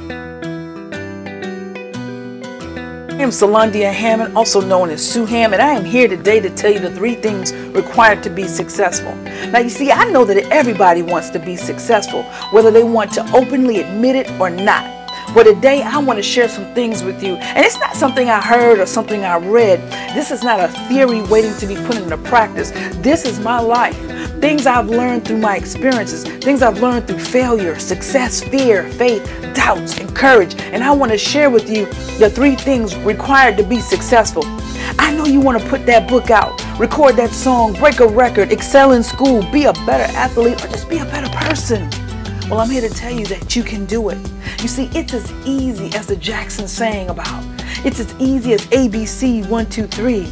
I am Solandia Hammond, also known as Sue Ham, and I am here today to tell you the 3 things required to be successful. Now, you see, I know that everybody wants to be successful, whether they want to openly admit it or not. But today, I want to share some things with you, and it's not something I heard or something I read. This is not a theory waiting to be put into practice. This is my life. Things I've learned through my experiences, things I've learned through failure, success, fear, faith, doubts, and courage. And I want to share with you the 3 things required to be successful. I know you want to put that book out, record that song, break a record, excel in school, be a better athlete, or just be a better person. Well, I'm here to tell you that you can do it. You see, it's as easy as the Jacksons sang about. It's as easy as ABC 1, 2, 3.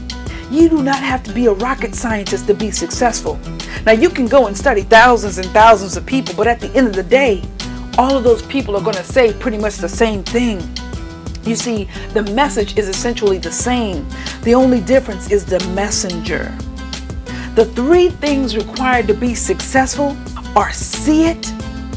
You do not have to be a rocket scientist to be successful. Now, you can go and study thousands and thousands of people, but at the end of the day, all of those people are going to say pretty much the same thing. You see, the message is essentially the same. The only difference is the messenger. The 3 things required to be successful are see it,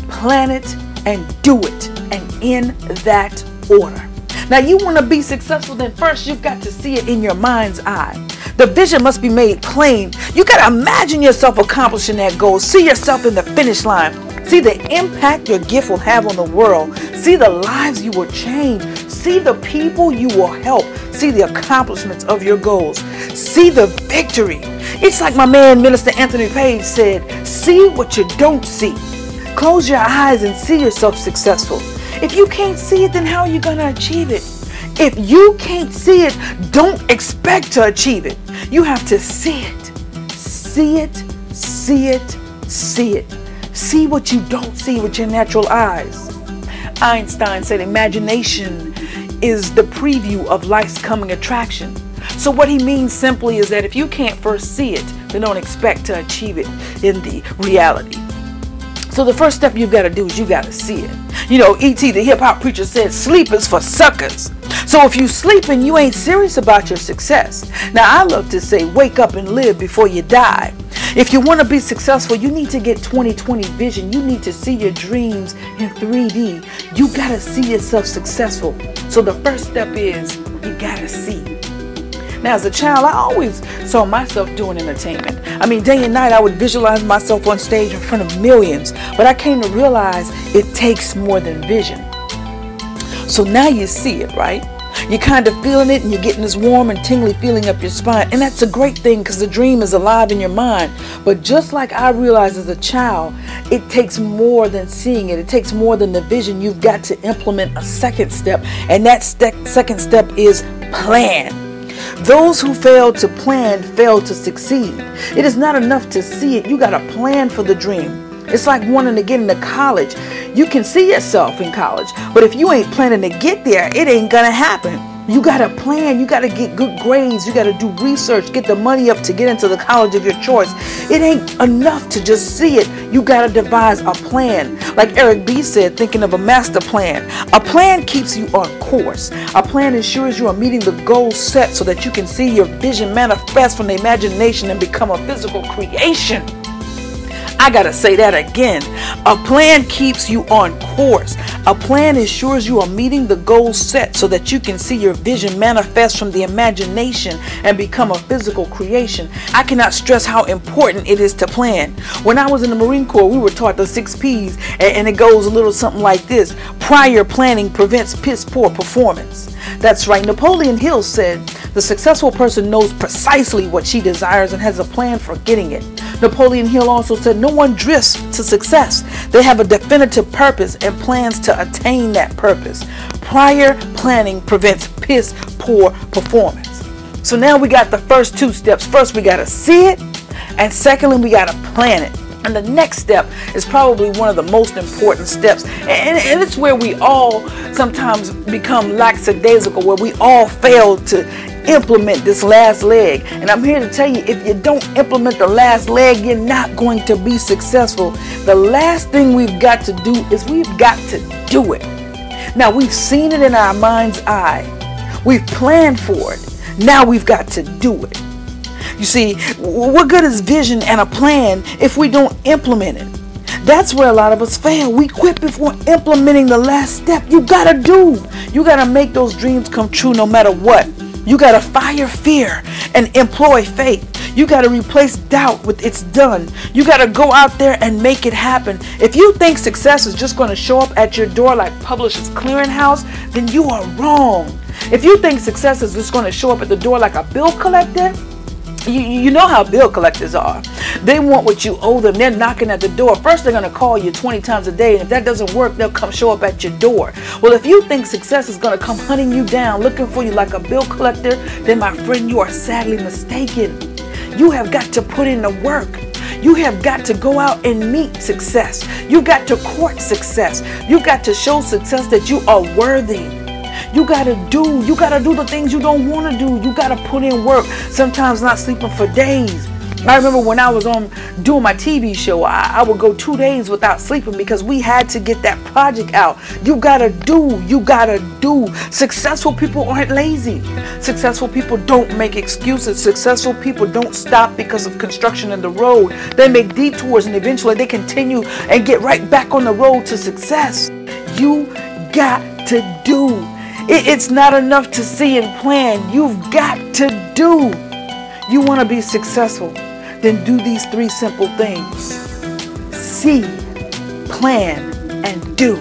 plan it, and do it, and in that order. Now, you want to be successful, then first you've got to see it in your mind's eye. The vision must be made plain. You got to imagine yourself accomplishing that goal. See yourself in the finish line. See the impact your gift will have on the world. See the lives you will change. See the people you will help. See the accomplishments of your goals. See the victory. It's like my man, Minister Anthony Page said, see what you don't see. Close your eyes and see yourself successful. If you can't see it, then how are you going to achieve it? If you can't see it, don't expect to achieve it. You have to see it. See it, see it, see it. See what you don't see with your natural eyes. Einstein said imagination is the preview of life's coming attraction. So what he means simply is that if you can't first see it, then don't expect to achieve it in the reality. So the first step you've got to do is you've got to see it. You know, E.T. the hip-hop preacher said, sleep is for suckers. So if you sleep and you ain't serious about your success. Now, I love to say, wake up and live before you die. If you want to be successful, you need to get 20/20 vision. You need to see your dreams in 3D. You got to see yourself successful. So the first step is you got to see. Now, as a child, I always saw myself doing entertainment. I mean, day and night, I would visualize myself on stage in front of millions. But I came to realize it takes more than vision. So now you see it, right? You're kind of feeling it and you're getting this warm and tingly feeling up your spine. And that's a great thing because the dream is alive in your mind. But just like I realized as a child, it takes more than seeing it. It takes more than the vision. You've got to implement a second step. And that second step is plan. Those who fail to plan fail to succeed. It is not enough to see it. You got to plan for the dream. It's like wanting to get into college. You can see yourself in college, but if you ain't planning to get there, it ain't gonna happen. You gotta plan. You gotta get good grades. You gotta do research, get the money up to get into the college of your choice. It ain't enough to just see it. You gotta devise a plan. Like Eric B. said, thinking of a master plan. A plan keeps you on course. A plan ensures you are meeting the goals set so that you can see your vision manifest from the imagination and become a physical creation. I gotta say that again. A plan keeps you on course. A plan ensures you are meeting the goals set so that you can see your vision manifest from the imagination and become a physical creation. I cannot stress how important it is to plan. When I was in the Marine Corps, we were taught the 6 P's, and it goes a little something like this. Prior planning prevents piss poor performance. That's right. Napoleon Hill said, the successful person knows precisely what she desires and has a plan for getting it. Napoleon Hill also said, no one drifts to success. They have a definitive purpose and plans to attain that purpose. Prior planning prevents piss poor performance. So now we got the first 2 steps. First, we got to see it, and secondly, we got to plan it. And the next step is probably one of the most important steps. And it's where we all sometimes become lackadaisical, where we all fail to implement this last leg. And I'm here to tell you, if you don't implement the last leg, you're not going to be successful. The last thing we've got to do is we've got to do it. Now, we've seen it in our mind's eye. We've planned for it. Now we've got to do it. You see, what good is vision and a plan if we don't implement it? That's where a lot of us fail. We quit before implementing the last step. You gotta do. You gotta make those dreams come true no matter what. You gotta fire fear and employ faith. You gotta replace doubt with it's done. You gotta go out there and make it happen. If you think success is just gonna show up at your door like Publishers Clearinghouse, then you are wrong. If you think success is just gonna show up at the door like a bill collector, you know how bill collectors are. They want what you owe them. They're knocking at the door. First, they're going to call you 20 times a day, and if that doesn't work, they'll come show up at your door. Well, if you think success is going to come hunting you down, looking for you like a bill collector, then my friend, you are sadly mistaken. You have got to put in the work. You have got to go out and meet success. You got to court success. You got to show success that you are worthy. You gotta do the things you don't want to do. You gotta put in work. Sometimes not sleeping for days. I remember when I was doing my TV show, I would go 2 days without sleeping because we had to get that project out. You gotta do. Successful people aren't lazy. Successful people don't make excuses. Successful people don't stop because of construction in the road. They make detours and eventually they continue and get right back on the road to success. You got to do. It's not enough to see and plan. You've got to do. You want to be successful? Then do these 3 simple things. See, plan, and do.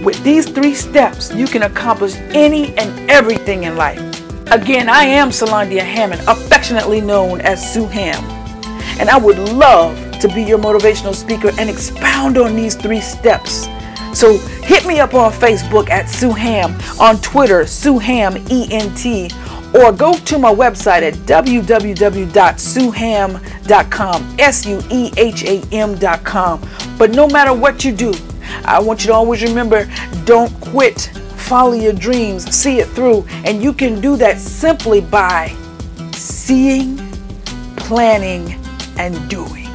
With these 3 steps, you can accomplish any and everything in life. Again, I am Solandia Hammond, affectionately known as Sue Ham. And I would love to be your motivational speaker and expound on these 3 steps. So hit me up on Facebook at Sue Ham, on Twitter, Sue Ham ENT, or go to my website at www.sueham.com, SUEHAM.com. But no matter what you do, I want you to always remember, don't quit. Follow your dreams, see it through, and you can do that simply by seeing, planning, and doing.